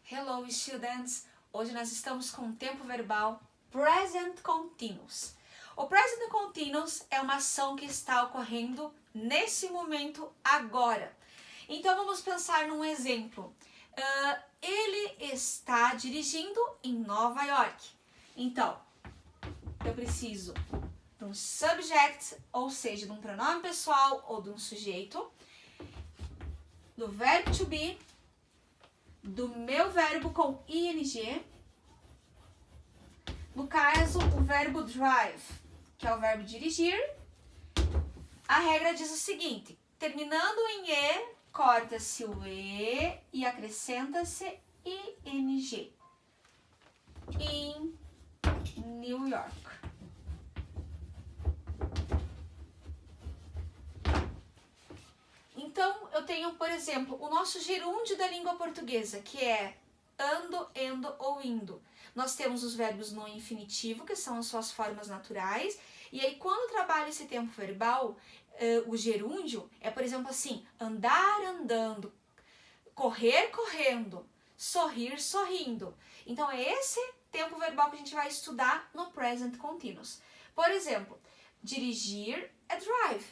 Hello, students! Hoje nós estamos com o tempo verbal Present Continuous. O Present Continuous é uma ação que está ocorrendo nesse momento agora. Então vamos pensar num exemplo. Ele está dirigindo em Nova York. Então, eu preciso de um subject, ou seja, de um pronome pessoal ou de um sujeito, do verbo to be, do meu verbo com ing, no caso, o verbo drive, que é o verbo dirigir. A regra diz o seguinte: terminando em e, corta-se o e acrescenta-se ing. In New York. Então, eu tenho, por exemplo, o nosso gerúndio da língua portuguesa, que é ando, endo ou indo. Nós temos os verbos no infinitivo, que são as suas formas naturais, e aí quando eu trabalho esse tempo verbal, o gerúndio é, por exemplo, assim, andar, andando, correr, correndo, sorrir, sorrindo. Então, é esse tempo verbal que a gente vai estudar no Present Continuous. Por exemplo, dirigir é drive,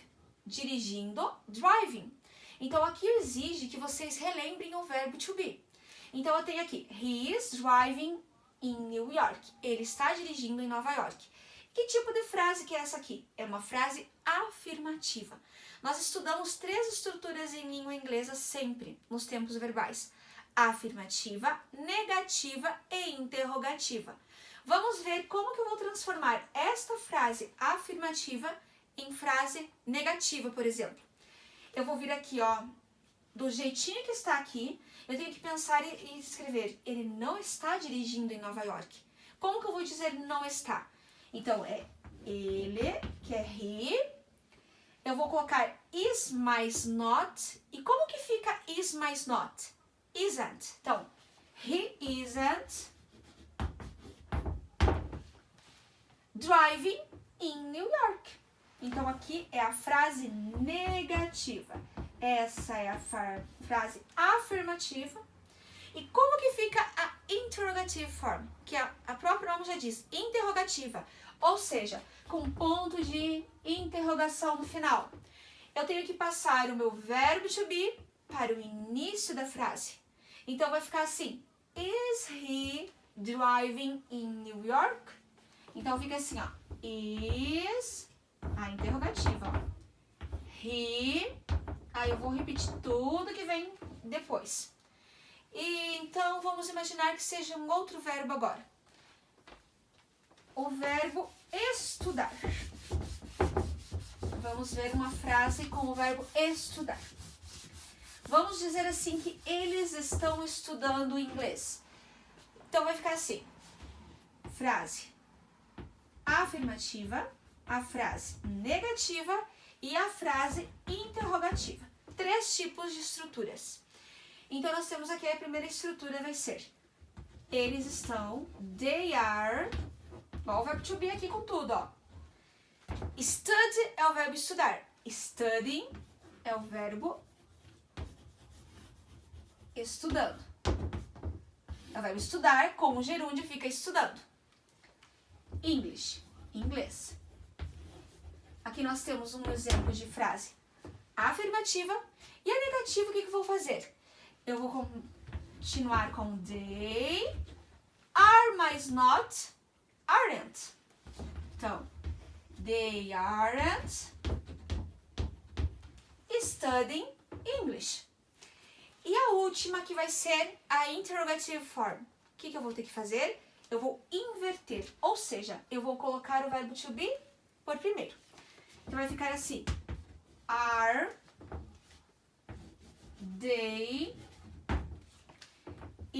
dirigindo, driving. Então, aqui exige que vocês relembrem o verbo to be. Então, eu tenho aqui, he is driving in New York. Ele está dirigindo em Nova York. Que tipo de frase que é essa aqui? É uma frase afirmativa. Nós estudamos 3 estruturas em língua inglesa sempre, nos tempos verbais. Afirmativa, negativa e interrogativa. Vamos ver como que eu vou transformar esta frase afirmativa em frase negativa, por exemplo. Eu vou vir aqui, ó, do jeitinho que está aqui, eu tenho que pensar e escrever, ele não está dirigindo em Nova York. Como que eu vou dizer não está? Então, é ele, que é he, eu vou colocar is mais not, e como que fica is mais not? Isn't. Então, he isn't driving in New York. Então, aqui é a frase negativa. Essa é a frase afirmativa. E como que fica a interrogative form? Que a próprio nome já diz, interrogativa. Ou seja, com ponto de interrogação no final. Eu tenho que passar o meu verbo to be para o início da frase. Então, vai ficar assim. Is he driving in New York? Então, fica assim, ó. Is... a interrogativa, ó. He, aí eu vou repetir tudo que vem depois. E então vamos imaginar que seja um outro verbo agora. O verbo estudar. Vamos ver uma frase com o verbo estudar. Vamos dizer assim que eles estão estudando inglês. Então vai ficar assim. Frase afirmativa, a frase negativa e a frase interrogativa. 3 tipos de estruturas. Então, nós temos aqui a primeira estrutura vai ser eles estão, they are, ó, o verbo to be aqui com tudo, ó. Study é o verbo estudar. Studying é o verbo estudando. É o verbo estudar, com o gerúndio fica estudando. English, inglês. Aqui nós temos um exemplo de frase afirmativa. E a negativa, o que eu vou fazer? Eu vou continuar com they are mais not aren't. Então, they aren't studying English. E a última que vai ser a interrogative form. O que eu vou ter que fazer? Eu vou inverter, ou seja, eu vou colocar o verbo to be por primeiro. Então, vai ficar assim. Are they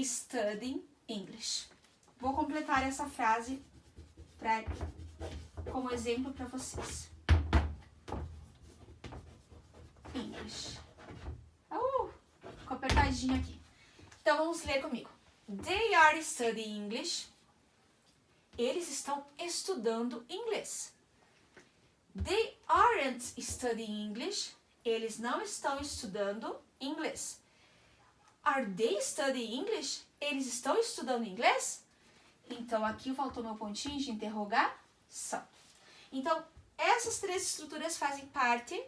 studying English? Vou completar essa frase como exemplo para vocês. English. Ficou apertadinho aqui. Então, vamos ler comigo. They are studying English. Eles estão estudando inglês. They aren't studying English. Eles não estão estudando inglês. Are they studying English? Eles estão estudando inglês? Então, aqui faltou meu pontinho de interrogação. Então, essas três estruturas fazem parte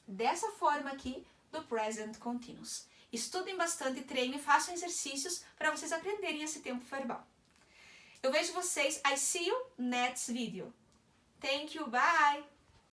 dessa forma aqui do Present Continuous. Estudem bastante, treinem, façam exercícios para vocês aprenderem esse tempo verbal. Eu vejo vocês. I see you next video. Thank you, bye!